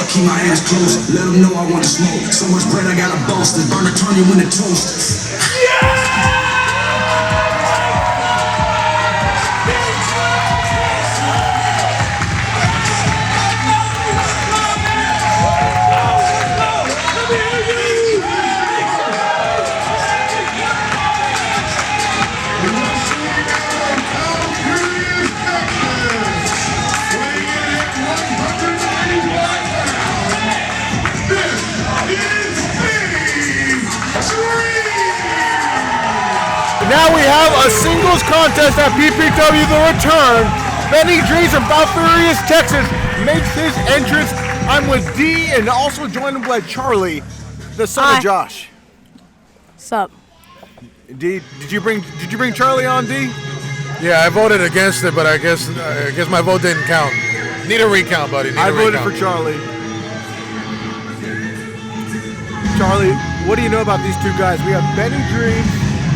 keep my ass close. Let them know I want to smoke. So much bread I got a boast. Burn to turn you into toast. Now we have a singles contest at PPW The Return. Benny Dreams from South Furious, Texas makes his entrance. I'm with D and also joined by Charlie, the son of Josh. Sup? D, did you bring Charlie on, D? Yeah, I voted against it, but I guess my vote didn't count. Need a recount, buddy. I voted for Charlie. Charlie, what do you know about these two guys? We have Benny Dreams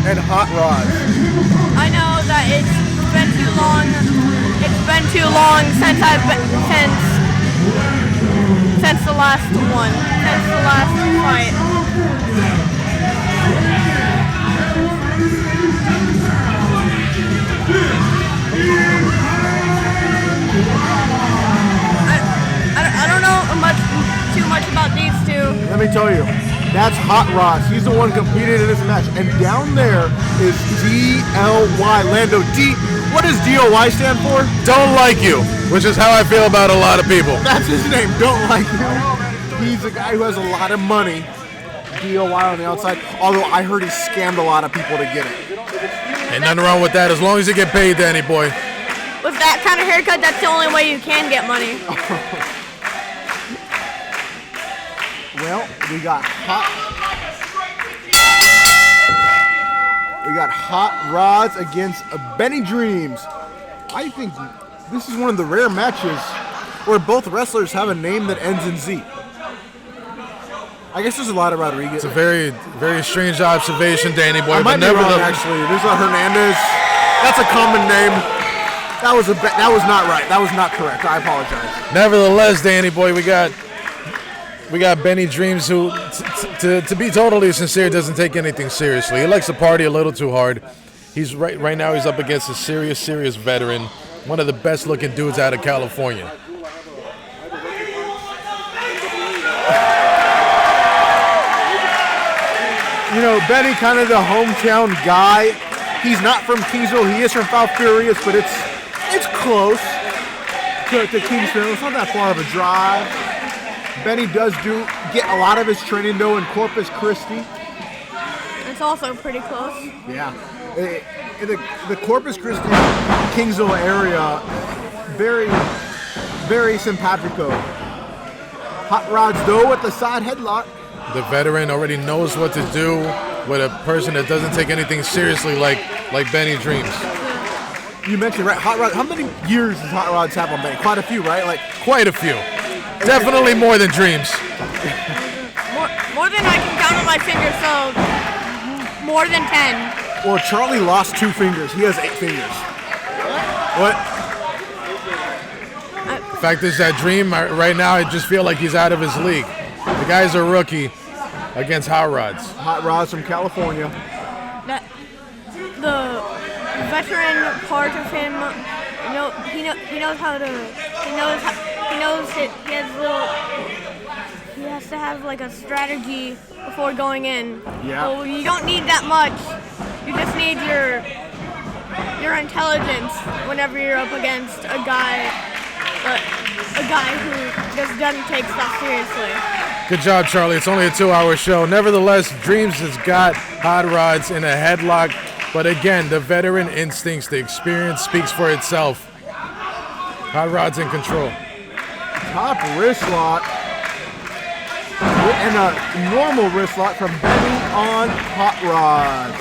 and Hot Rod. I know that it's been too long. It's been too long since since the last one, since the last fight. I don't know too much about these two. Let me tell you. That's Hot Rods. He's the one competing in this match. And down there is DLY, Lando. D, what does DOY stand for? Don't like you, which is how I feel about a lot of people. That's his name, don't like you. He's a guy who has a lot of money. DOY on the outside. Although I heard he scammed a lot of people to get it. Ain't nothing wrong with that as long as you get paid, Danny boy. With that kind of haircut, that's the only way you can get money. Well, we got Hot Rods against Benny Dreams. I think this is one of the rare matches where both wrestlers have a name that ends in Z. I guess there's a lot of Rodriguez. It's a very, very strange observation, Danny boy. I might be wrong, actually. There's a Hernandez. That's a common name. That was not right. That was not correct. I apologize. Nevertheless, Danny boy, we got Benny Dreams, who, to be totally sincere, doesn't take anything seriously. He likes to party a little too hard. He's right now he's up against a serious veteran, one of the best looking dudes out of California. You know, Benny, kind of the hometown guy. He's not from Kingsville. He is from South Furious, but it's close to Kingsville. It's not that far of a drive. Benny does get a lot of his training though in Corpus Christi. It's also pretty close. Yeah, the Corpus Christi, Kingsville area, very simpatico. Hot Rods though with the side headlock. The veteran already knows what to do with a person that doesn't take anything seriously, like Benny Dreams. You mentioned right, Hot Rods. How many years does Hot Rods have on Benny? Quite a few, right? Quite a few. Definitely more than Dreams. More than I can count on my fingers, so more than 10. Well, Charlie lost 2 fingers. He has 8 fingers. What? The fact is that Dream, right now, I just feel like he's out of his league. The guy's a rookie against Hot Rods. Hot Rods from California. The veteran part of him, he knows how to, he has to have like a strategy before going in. Yeah. So you don't need that much. You just need your intelligence whenever you're up against a guy who just doesn't take stuff seriously. Good job, Charlie. It's only a 2-hour show. Nevertheless, Dreams has got Hot Rods in a headlock. But again, the veteran instincts, the experience speaks for itself. Hot Rods in control. Top wrist lock. And a normal wrist lock from Benny on Hot Rods.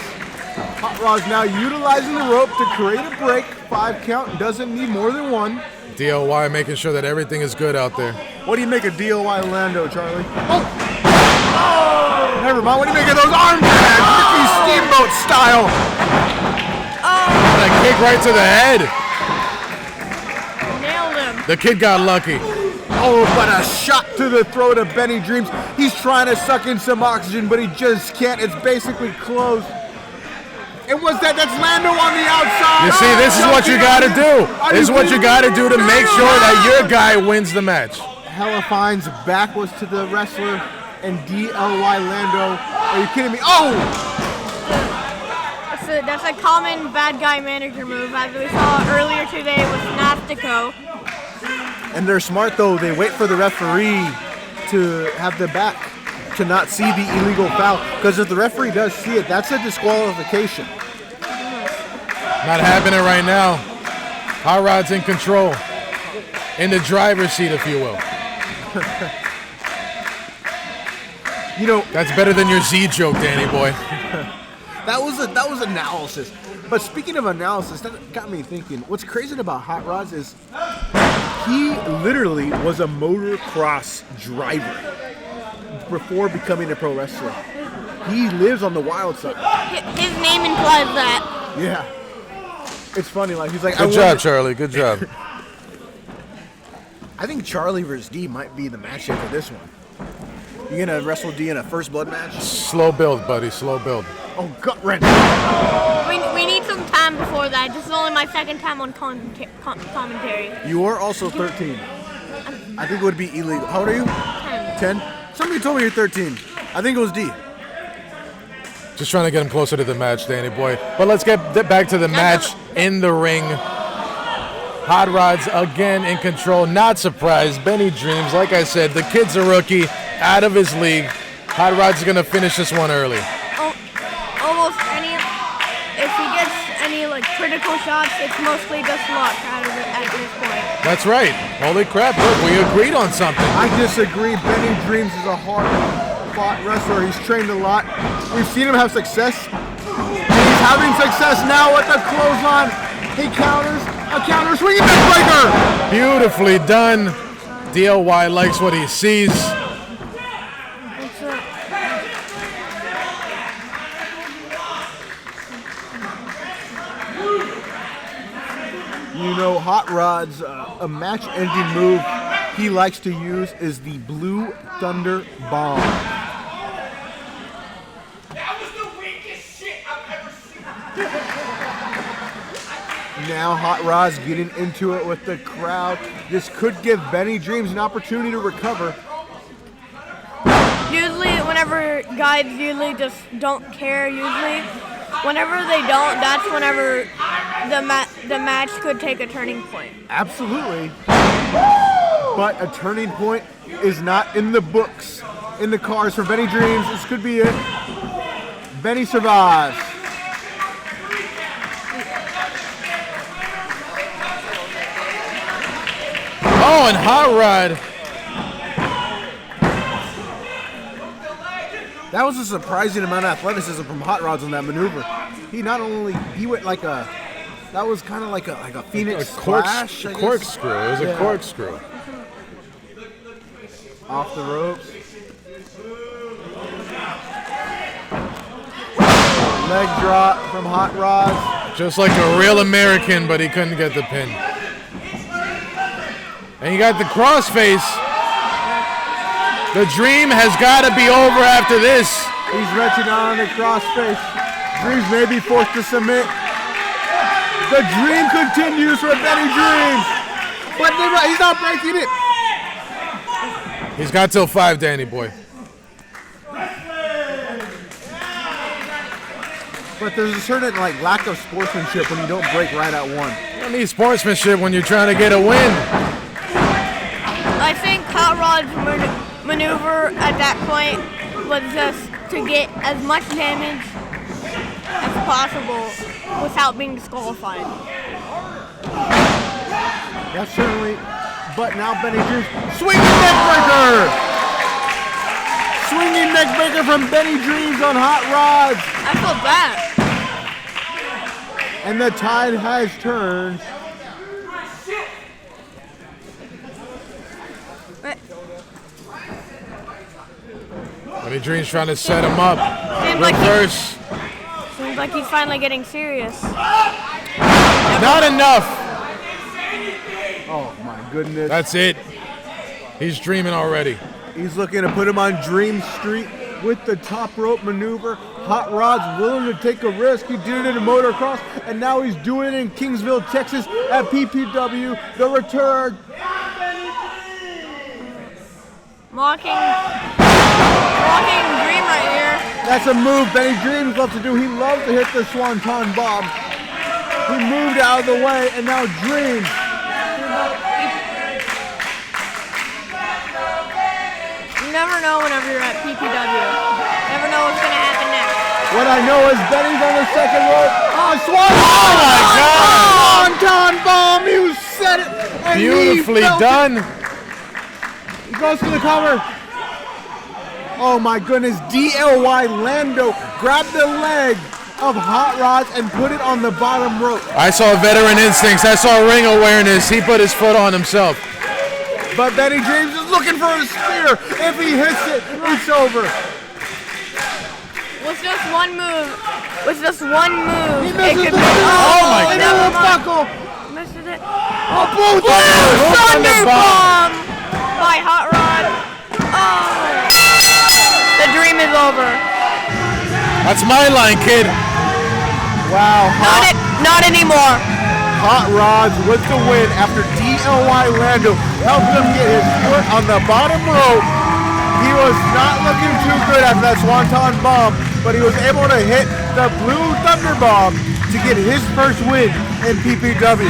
Hot Rods now utilizing the rope to create a break. 5 count, doesn't need more than 1. DOY making sure that everything is good out there. What do you make of DOY Lando, Charlie? Oh! Never mind. What do you make of those arm drags? Ricky Steamboat style. That kick right to the head. Nailed him. The kid got lucky. Oh, but a shot to the throat of Benny Dreams. He's trying to suck in some oxygen, but he just can't. It's basically closed. And what's that? That's Lando on the outside. You see, this is what you got to do. This is what you got to do to make sure that your guy wins the match. Hella finds backwards to the wrestler and DLY Lando. Are you kidding me? Oh! That's a common bad guy manager move, as we saw earlier today with Nastico. And they're smart though. They wait for the referee to have the back to not see the illegal foul. Because if the referee does see it, that's a disqualification. Not happening right now. Hot Rod's in control. In the driver's seat, if you will. You know, that's better than your Z joke, Danny boy. that was analysis. But speaking of analysis, that got me thinking. What's crazy about Hot Rods is he literally was a motocross driver before becoming a pro wrestler. He lives on the wild side. His name implies that. Yeah. It's funny, like he's like, good job, Charlie. Good job. I think Charlie versus D might be the matchup for this one. You gonna wrestle D in a first blood match? Slow build, buddy. Slow build. Oh, gut wrench. We need some time before that. This is only my second time on commentary. You are also 13. I think it would be illegal. How old are you? 10. Somebody told me you're 13. I think it was D. Just trying to get him closer to the match, Danny boy. But let's get back to the match in the ring. Hot Rod's again in control. Not surprised. Benny Dreams, like I said, the kid's a rookie, out of his league. Hot Rod's going to finish this one early. Almost any, if he gets any like critical shots, it's mostly just luck at this point. That's right. Holy crap, look, we agreed on something. I disagree. Benny Dreams is a hard-fought wrestler. He's trained a lot. We've seen him have success. He's having success now with the clothesline. He counters. A counter swinging backbreaker! Beautifully done. DLY likes what he sees. You know, Hot Rod's a match-ending move he likes to use is the Blue Thunder Bomb. That was the weakest shit I've ever seen. Now Hot Rod's getting into it with the crowd. This could give Benny Dreams an opportunity to recover. Usually, whenever guys usually just don't care, whenever they don't, that's whenever the match could take a turning point. Absolutely. But a turning point is not in the books, in the cards for Benny Dreams. This could be it. Benny survives. Oh, and Hot Rod. That was a surprising amount of athleticism from Hot Rods on that maneuver. He went like a, that was kind of like a Phoenix splash, I guess. Corkscrew. It was a corkscrew. Off the ropes. Leg drop from Hot Rods. Just like a real American, but he couldn't get the pin. And you got the crossface. The dream has got to be over after this. He's reaching on the crossface. Dreams may be forced to submit. The dream continues for Benny Dreams. But he's not breaking it. He's got till 5, Danny boy. But there's a certain lack of sportsmanship when you don't break right at 1. You don't need sportsmanship when you're trying to get a win. I think Hot Rod's maneuver at that point was just to get as much damage as possible without being disqualified. That's certainly, but now Benny Dreams, swinging neckbreaker! Swinging neckbreaker from Benny Dreams on Hot Rods. I felt bad. And the tide has turned. Benny Dreams trying to set him up. Reverse. Seems like he's finally getting serious. Not enough. Oh my goodness. That's it. He's dreaming already. He's looking to put him on Dream Street with the top rope maneuver. Hot Rod's willing to take a risk. He did it in a motocross, and now he's doing it in Kingsville, Texas at PPW. The return. Mocking Dream right here. That's a move Benny Dreams loves to do. He loves to hit the Swanton Bomb. He moved out of the way, and now Dream. You never know whenever you're at PPW. Never know what's going to happen next. What I know is Benny's on the second rope. Oh, Swanton! Oh my God! Swanton Bomb! You said it! And he Beautifully felt it. done. He goes to the cover. Oh my goodness, DLY Lando grabbed the leg of Hot Rod's and put it on the bottom rope. I saw veteran instincts. I saw ring awareness. He put his foot on himself. But Benny James is looking for a spear. If he hits it, it's over. With just one move. He misses it the could be. Oh my into never the mind. buckle. Misses it. Oh, both Thunder bomb by Hot Rod. Oh. The dream is over. That's my line, kid. Wow, Not anymore. Hot Rods with the win after DLY Lando helped him get his foot on the bottom rope. He was not looking too good after that Swanton Bomb, but he was able to hit the Blue Thunder Bomb to get his first win in PPW.